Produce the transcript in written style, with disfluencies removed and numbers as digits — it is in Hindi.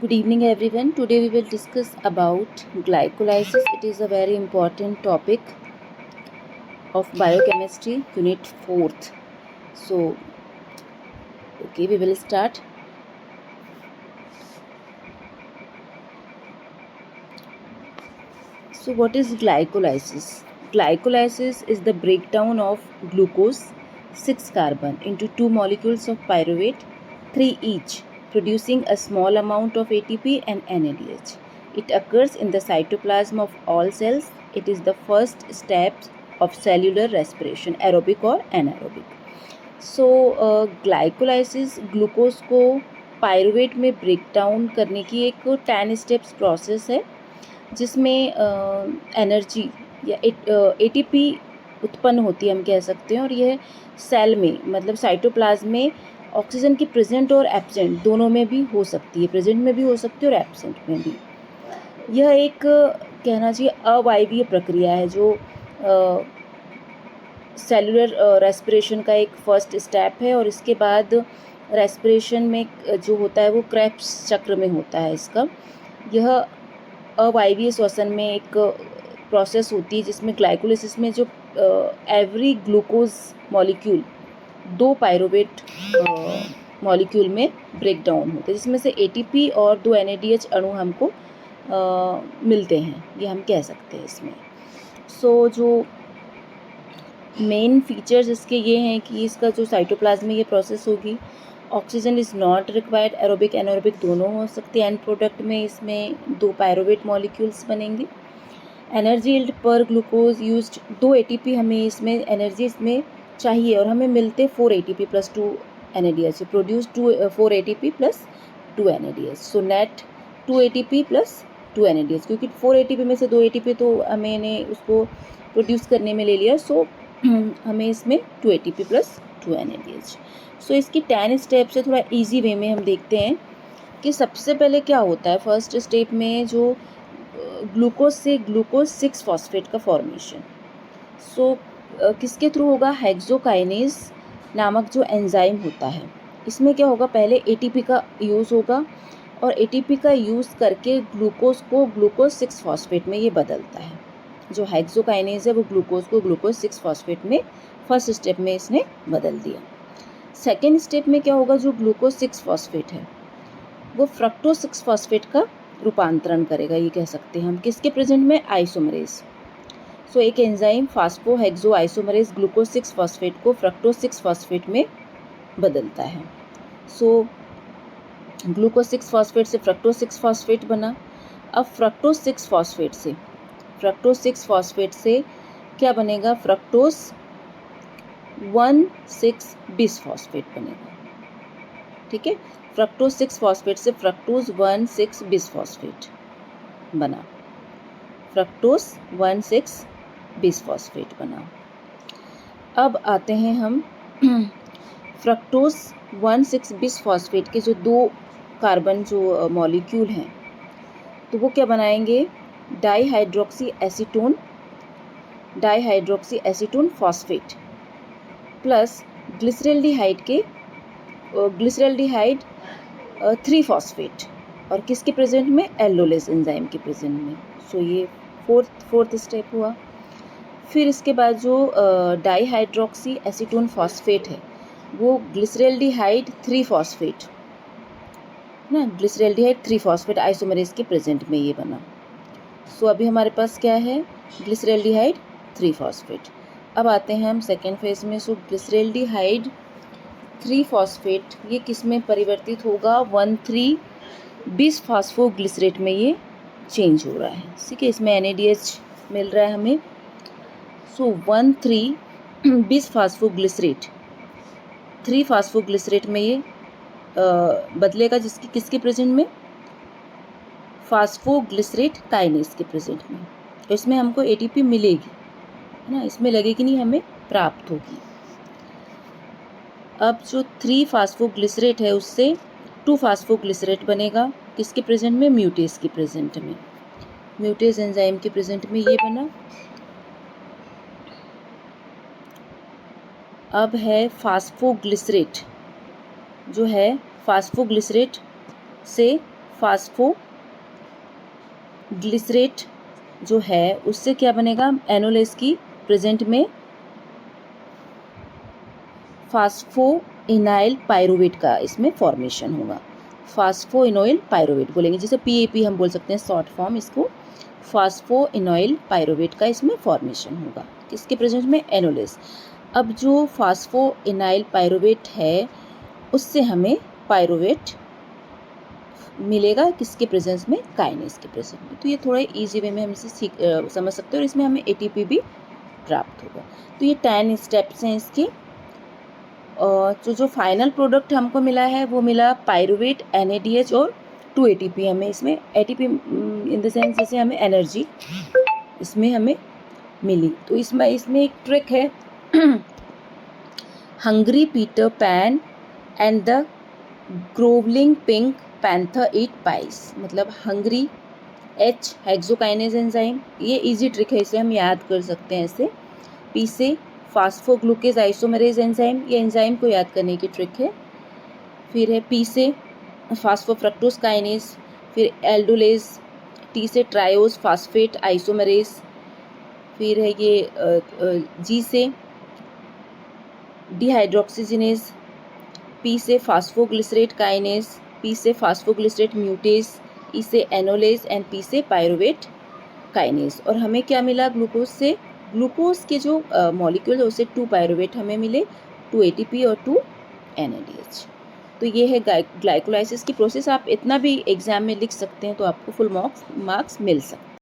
Good evening, everyone. Today we will discuss about glycolysis. It is a very important topic of biochemistry, unit 4th. So, we will start. So, what is glycolysis? Glycolysis is the breakdown of glucose 6 carbon into two molecules of pyruvate 3 each, producing a small amount of ATP and NADH. It occurs in the cytoplasm of all cells. It is the first step of cellular respiration, aerobic or anaerobic. So glycolysis glucose को पायरुवेट में ब्रेक डाउन करने की एक 10 स्टेप्स प्रोसेस है जिसमें एनर्जी या एटीपी उत्पन्न होती है, हम कह सकते हैं। और यह सेल में मतलब साइटोप्लाज्म में ऑक्सीजन की प्रेजेंट और एब्सेंट दोनों में भी हो सकती है, प्रेजेंट में भी हो सकती है और एब्सेंट में भी। यह एक कहना चाहिए अवायवीय प्रक्रिया है जो सेलुलर रेस्पिरेशन का एक फर्स्ट स्टेप है। और इसके बाद रेस्पिरेशन में जो होता है वो क्रेब्स चक्र में होता है इसका। यह अवायवीय श्वसन में एक प्रोसेस होती है जिसमें ग्लाइकोलाइसिस में जो every glucose molecule 2 pyruvate molecule में ब्रेक डाउन होते हैं, जिसमें से एटीपी और 2 NADH अणु हमको मिलते हैं, ये हम कह सकते हैं इसमें। सो जो मेन फीचर्स इसके ये हैं कि इसका जो साइटोप्लाज्म में ये प्रोसेस होगी, oxygen is not required, aerobic anaerobic दोनों हो सकते हैं। एंड प्रोडक्ट में इसमें 2 पायरुवेट मॉलिक्यूल्स बनेंगे। एनर्जी यील्ड पर ग्लूकोज यूज्ड 2 ATP हमें इसमें एनर्जी इसमें चाहिए और हमें मिलते 4 ATP plus 2 NADH, produce 4 ATP plus 2 NADH। So net 2 ATP plus 2 NADH, क्योंकि 4 ATP में से 2 ATP तो मैंने उसको प्रोड्यूस करने में ले लिया, सो हमें इसमें 2 ATP प्लस 2 NADH। सो इसकी 10 स्टेप से थोड़ा इजी वे में हम देखते हैं कि सबसे पहले क्या होता है। फर्स्ट स्टेप में जो ग्लूकोज से ग्लूकोज 6 फॉस्फेट का फॉर्मेशन, सो किसके थ्रू होगा, हेक्सोकाइनेज नामक जो एंजाइम होता है। इसमें क्या होगा, पहले ATP का यूज़ होगा और ATP का यूज़ करके ग्लूकोज को ग्लूकोज 6 फॉस्फेट में ये बदलता है। जो हेक्सोकाइनेज है वो ग्लूकोज को ग्लूकोज 6 फॉस्फेट में फर्स्ट स्टेप में इसने बदल दिया। सेकेंड स्टेप में क्या होगा, जो ग्लूकोज 6 फॉस्फेट है वो फ्रक्टोज 6 फॉस्फेट का रूपांतरण करेगा, ये कह सकते हैं हम, किसके प्रेजेंट में, आइसोमरेज। सो एक enzyme phospho hexo isomerase glucose 6 phosphate को फ्रक्टोज 6 फॉस्फेट में बदलता है। सो ग्लूकोज 6 फॉस्फेट से फ्रक्टोज 6 फॉस्फेट बना। अब फ्रक्टोज 6 फॉस्फेट से क्या बनेगा, फ्रक्टोज 1,6 बिस फॉस्फेट बनेगा। ठीक है, फ्रक्टोज 6 फॉस्फेट से फ्रक्टोज 1,6 बिस फॉस्फेट बना, फ्रक्टोज 1,6 बिस फॉस्फेट बना। अब आते हैं हम फ्रक्टोज 1,6 बिस फॉस्फेट के जो 2 कार्बन जो मॉलिक्यूल हैं, तो वो क्या बनाएंगे, dihydroxy acetone phosphate plus glyceraldehyde 3 phosphate, और किसके प्रेजेंट में, एल्लोलेस एंजाइम के प्रेजेंट में। सो ये फोर्थ स्टेप हुआ। फिर इसके बाद जो डाईहाइड्रोक्सी एसीटोन फॉस्फेट है वो ग्लिसरल्डिहाइड 3 फॉस्फेट ना, ग्लिसरल्डिहाइड 3 फॉस्फेट आइसोमरेज के प्रेजेंट में ये बना। सो अभी हमारे पास क्या है, ग्लिसरल्डिहाइड 3 फॉस्फेट। अब आते हैं हम सेकेंड फेज में। सो ग्लिसरल्डिहाइड 3 फॉस्फेट ये किस में परिवर्तित होगा, 1,3 बिस फॉस्फोग्लिसरेट में ये चेंज हो रहा है। ठीक है, इसमें NADH मिल रहा है हमें। सो 1,3 बिस फॉस्फोग्लिसरेट 3 फॉस्फोग्लिसरेट में ये बदलेगा, जिसकी किसके प्रेजेंट में, फास्फोग्लिसरेट काइनेज के प्रेजेंट में। तो इसमें हमको ATP मिलेगी, है ना, इसमें लगेगी नहीं, हमें प्राप्त होगी। अब जो 3 फास्फोग्लिसरेट है उससे 2 फास्फोग्लिसरेट बनेगा, किसके प्रेजेंट में, म्यूटेज के प्रेजेंट में, म्यूटेज एंजाइम के प्रेजेंट में ये बना। अब है फास्फोग्लिसरेट, जो है फास्फोग्लिसरेट से फास्फोग्लिसरेट जो है उससे क्या बनेगा, एनोलेस की प्रेजेंट में फास्फोइनाइल पायरुवेट का इसमें फॉर्मेशन होगा। फास्फोइनोइल पायरुवेट बोलेंगे, जैसे PAP हम बोल सकते हैं शॉर्ट फॉर्म, इसको फास्फोइनोइल पायरुवेट का इसमें फॉर्मेशन होगा किसके प्रेजेंस में, एनोलेस। अब जो फास्फोइनाइल पायरुवेट है उससे हमें पायरुवेट मिलेगा किसके प्रेजेंस में, काइनेस के प्रेजेंस में। तो ये थोड़ा इजी वे में हम इसे समझ सकते हैं और इसमें हमें ATP भी प्राप्त होगा। तो ये 10 स्टेप्स हैं इसके। तो जो फाइनल प्रोडक्ट हमको मिला है वो मिला पायरुवेट, NADH और 2 ATP। हमें इसमें ATP इन द सेंस जैसे हमें एनर्जी इसमें हमें मिली। तो इसमें एक ट्रिक है, hungry Peter Pan and the growling pink panther eat pies, मतलब हंग्री H हेक्सोकाइनेज एंजाइम, ये इजी ट्रिक है, इसे हम याद कर सकते हैं ऐसे। P से फास्फोग्लूकेज आइसोमेरेज एंजाइम, ये एंजाइम को याद करने की ट्रिक है। फिर है P से फास्फोफ्रक्टोज काइनेज, फिर एल्डोलेज, T से ट्रायोज फास्फेट आइसोमेरेज, फिर है ये G से डिहाइड्रोक्सीजिनेज, P से फास्फोग्लिसरेट काइनेज, P से फास्फोग्लिसरेट म्यूटेज, E से एनोलेज एंड P से पायरुवेट काइनेज। और हमें क्या मिला, ग्लूकोज से, ग्लूकोज के जो मॉलिक्यूल है उससे 2 पायरुवेट हमें मिले, 2 ATP और 2 NADH। तो ये है ग्लाइकोलाइसिस की प्रोसेस। आप इतना भी एग्जाम में लिख सकते हैं तो आपको फुल मार्क्स मिल सकते हैं।